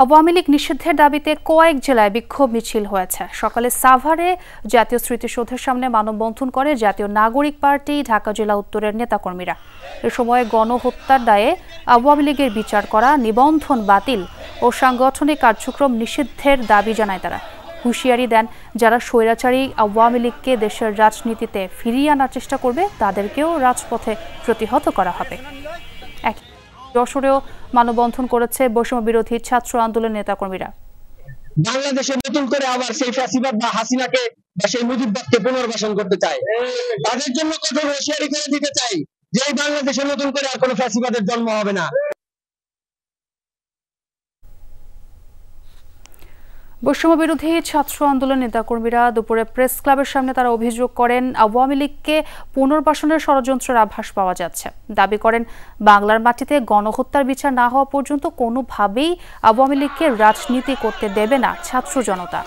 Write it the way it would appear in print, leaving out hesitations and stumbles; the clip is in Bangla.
আওয়ামী লীগ নিষিদ্ধের দাবিতে কয়েক জেলায় বিক্ষোভ মিছিল হয়েছে। সকালে সাভারে জাতীয় স্মৃতিসৌধের সামনে মানববন্ধন করে জাতীয় নাগরিক পার্টি ঢাকা জেলা উত্তরের নেতাকর্মীরা। এ সময় গণহত্যার দায়ে আওয়ামী লীগের বিচার করা, নিবন্ধন বাতিল ও সাংগঠনিক কার্যক্রম নিষিদ্ধের দাবি জানায় তারা। হুঁশিয়ারি দেন, যারা স্বৈরাচারী আওয়ামী লীগকে দেশের রাজনীতিতে ফিরিয়ে আনার চেষ্টা করবে তাদেরকেও রাজপথে প্রতিহত করা হবে। যশোরেও মানববন্ধন করেছে বৈষম্য বিরোধী ছাত্র আন্দোলন নেতাকর্মীরা। বাংলাদেশে নতুন করে আবার সেই ফ্যাসিবাদ বা হাসিনাকে বা সেই মুজিববাদকে পুনর্বাসন করতে চায়। তাদের জন্য কঠোর হুঁশিয়ারি করে দিতে চাই যে এই বাংলাদেশে নতুন করে আর কোনো ফ্যাসিবাদের জন্ম হবে না। বৈষম্য বিরোধী ছাত্র আন্দোলন নেতাকর্মীরা দুপুরে প্রেস ক্লাবের সামনে তারা অভিযোগ করেন, আওয়ামী লীগকে পুনর্বাসনের ষড়যন্ত্রের আভাস পাওয়া যাচ্ছে। দাবি করেন, বাংলার মাটিতে গণহত্যার বিচার না হওয়া পর্যন্ত কোনোভাবেই আওয়ামী লীগকে রাজনীতি করতে দেবে না ছাত্র জনতা।